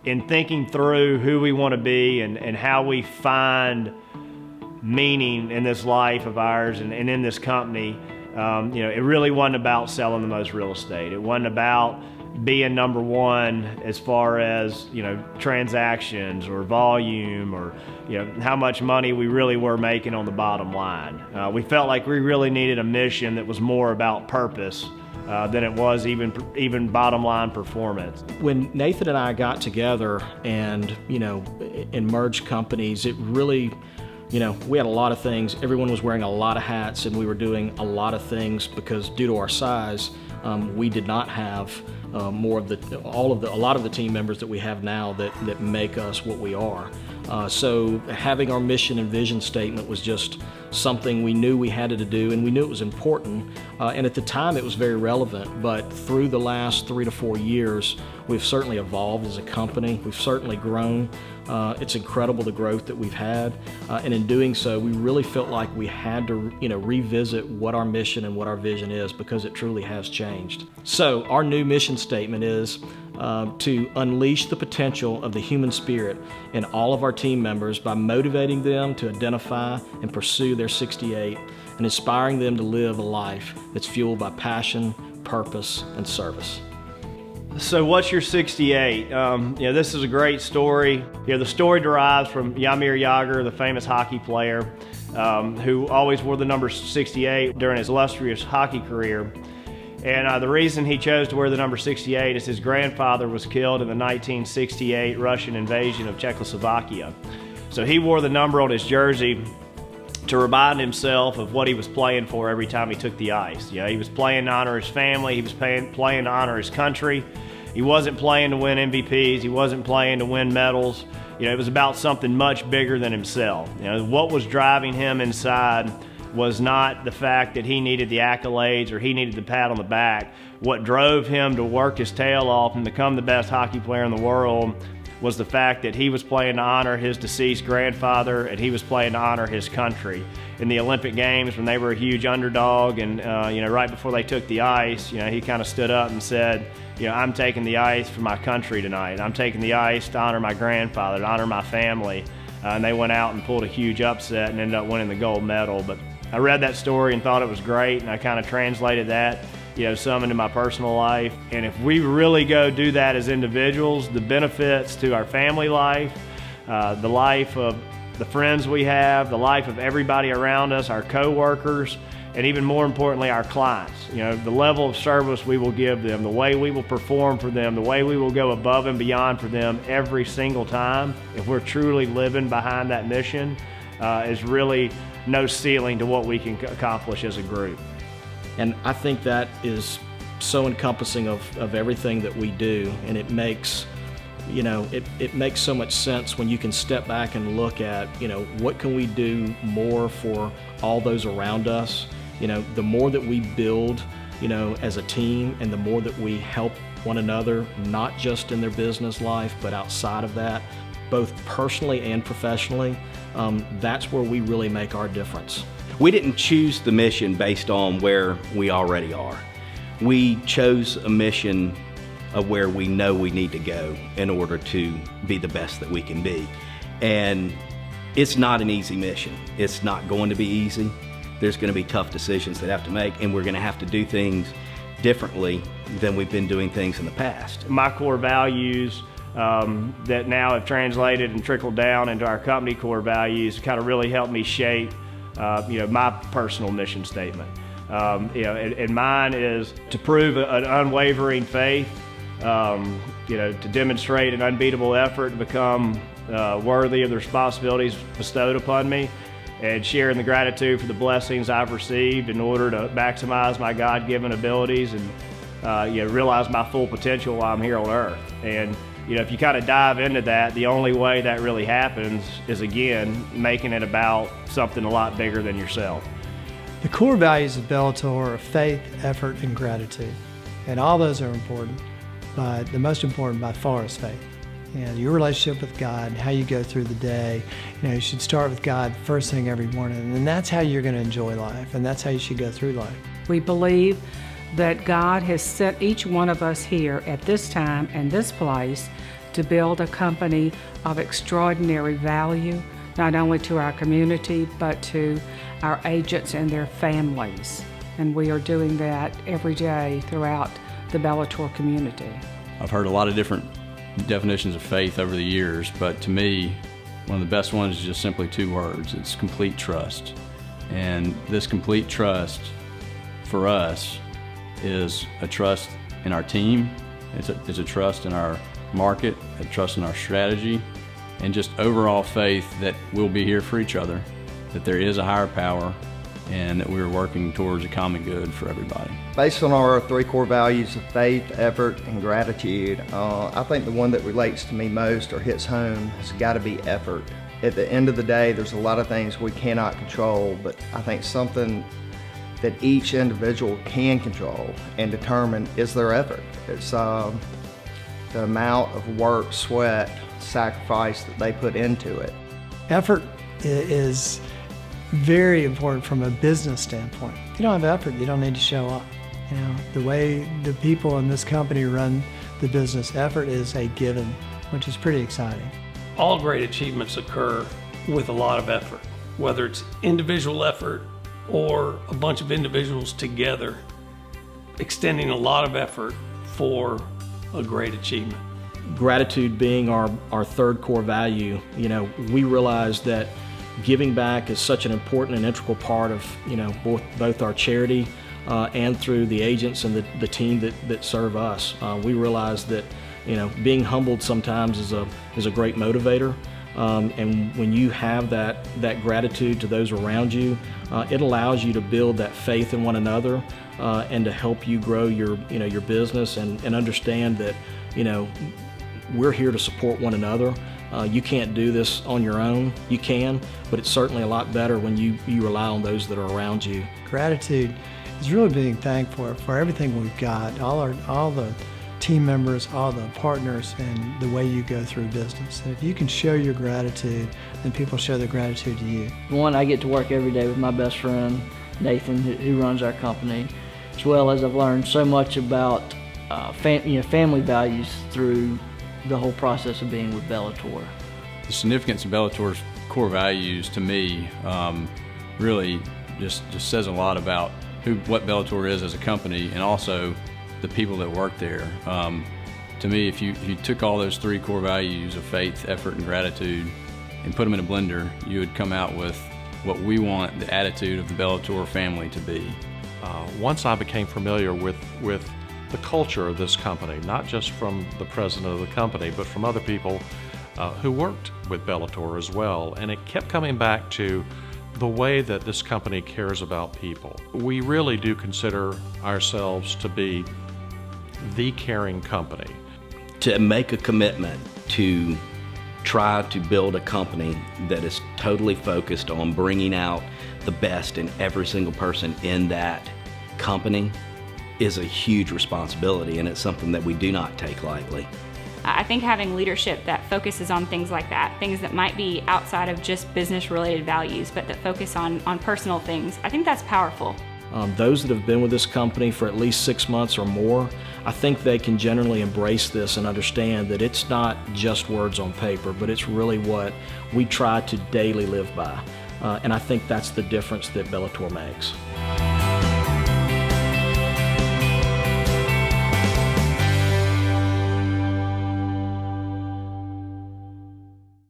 in thinking through who we want to be and how we find meaning in this life of ours and in this company, it really wasn't about selling the most real estate. It wasn't about being number one as far as, transactions or volume or, how much money we really were making on the bottom line. We felt like we really needed a mission that was more about purpose than it was even bottom line performance. When Nathan and I got together and, and merged companies, it really, we had a lot of things. Everyone was wearing a lot of hats and we were doing a lot of things because due to our size, we did not have a lot of the team members that we have now that make us what we are. So having our mission and vision statement was just something we knew we had to do, and we knew it was important. And at the time it was very relevant, but through the last 3 to 4 years, we've certainly evolved as a company. We've certainly grown. It's incredible the growth that we've had. And in doing so, we really felt like we had to, revisit what our mission and what our vision is, because it truly has changed. So our new mission statement is to unleash the potential of the human spirit in all of our team members by motivating them to identify and pursue their 68 and inspiring them to live a life that's fueled by passion, purpose, and service. So what's your 68? This is a great story. The story derives from Jaromir Jagr, the famous hockey player, who always wore the number 68 during his illustrious hockey career. And the reason he chose to wear the number 68 is his grandfather was killed in the 1968 Russian invasion of Czechoslovakia. So he wore the number on his jersey to remind himself of what he was playing for every time he took the ice. He was playing to honor his family, he was playing to honor his country. He wasn't playing to win MVPs, he wasn't playing to win medals. It was about something much bigger than himself. What was driving him inside was not the fact that he needed the accolades or he needed the pat on the back. What drove him to work his tail off and become the best hockey player in the world was the fact that he was playing to honor his deceased grandfather and he was playing to honor his country. In the Olympic Games, when they were a huge underdog and right before they took the ice, he kind of stood up and said, I'm taking the ice for my country tonight. I'm taking the ice to honor my grandfather, to honor my family. And they went out and pulled a huge upset and ended up winning the gold medal. But I read that story and thought it was great, and I kind of translated that some into my personal life. And if we really go do that as individuals, the benefits to our family life, the life of the friends we have, the life of everybody around us, our co-workers, and even more importantly, our clients. The level of service we will give them, the way we will perform for them, the way we will go above and beyond for them every single time, if we're truly living behind that mission, is really no ceiling to what we can accomplish as a group. And I think that is so encompassing of everything that we do, and it makes, it makes so much sense when you can step back and look at, what can we do more for all those around us. The more that we build, as a team, and the more that we help one another, not just in their business life, but outside of that, both personally and professionally, that's where we really make our difference. We didn't choose the mission based on where we already are. We chose a mission of where we know we need to go in order to be the best that we can be. And it's not an easy mission. It's not going to be easy. There's going to be tough decisions that have to make, and we're going to have to do things differently than we've been doing things in the past. My core values that now have translated and trickled down into our company core values kind of really helped me shape my personal mission statement. And mine is to prove an unwavering faith, to demonstrate an unbeatable effort to become worthy of the responsibilities bestowed upon me, and sharing the gratitude for the blessings I've received in order to maximize my God-given abilities and realize my full potential while I'm here on earth. And if you kind of dive into that, the only way that really happens is, again, making it about something a lot bigger than yourself. The core values of Bellator are faith, effort, and gratitude. And all those are important, but the most important by far is faith. Your relationship with God, how you go through the day. You should start with God first thing every morning, and that's how you're going to enjoy life, and that's how you should go through life. We believe that God has set each one of us here at this time and this place to build a company of extraordinary value, not only to our community, but to our agents and their families. And we are doing that every day throughout the Bellator community. I've heard a lot of different definitions of faith over the years, but to me, one of the best ones is just simply two words. It's complete trust. And this complete trust for us is a trust in our team, it's a trust in our market, a trust in our strategy, and just overall faith that we'll be here for each other, that there is a higher power, and that we're working towards a common good for everybody. Based on our three core values of faith, effort, and gratitude, I think the one that relates to me most or hits home has got to be effort. At the end of the day, there's a lot of things we cannot control, but I think something that each individual can control and determine is their effort. It's the amount of work, sweat, sacrifice that they put into it. Effort is very important from a business standpoint. If you don't have effort, you don't need to show up. You know, the way the people in this company run the business, effort is a given, which is pretty exciting. All great achievements occur with a lot of effort, whether it's individual effort or a bunch of individuals together, extending a lot of effort for a great achievement. Gratitude being our third core value, you know, we realize that giving back is such an important and integral part of, you know, both our charity and through the agents and the team that serve us. We realize that, you know, being humbled sometimes is a great motivator. And when you have that gratitude to those around you, it allows you to build that faith in one another and to help you grow your business and understand that, you know, we're here to support one another. You can't do this on your own. You can, but it's certainly a lot better when you rely on those that are around you. Gratitude is really being thankful for everything we've got, all the team members, all the partners, and the way you go through business. And if you can show your gratitude, then people show their gratitude to you. One, I get to work every day with my best friend, Nathan, who runs our company, as well as I've learned so much about family values through the whole process of being with Bellator. The significance of Bellator's core values to me really just says a lot about what Bellator is as a company, and also the people that work there. To me, if you took all those three core values of faith, effort, and gratitude and put them in a blender, you would come out with what we want the attitude of the Bellator family to be. Once I became familiar with the culture of this company, not just from the president of the company, but from other people who worked with Bellator as well, and it kept coming back to the way that this company cares about people. We really do consider ourselves to be the caring company. To make a commitment to try to build a company that is totally focused on bringing out the best in every single person in that company is a huge responsibility, and it's something that we do not take lightly. I think having leadership that focuses on things like that, things that might be outside of just business-related values, but that focus on personal things, I think that's powerful. Those that have been with this company for at least 6 months or more, I think they can generally embrace this and understand that it's not just words on paper, but it's really what we try to daily live by. And I think that's the difference that Bellator makes.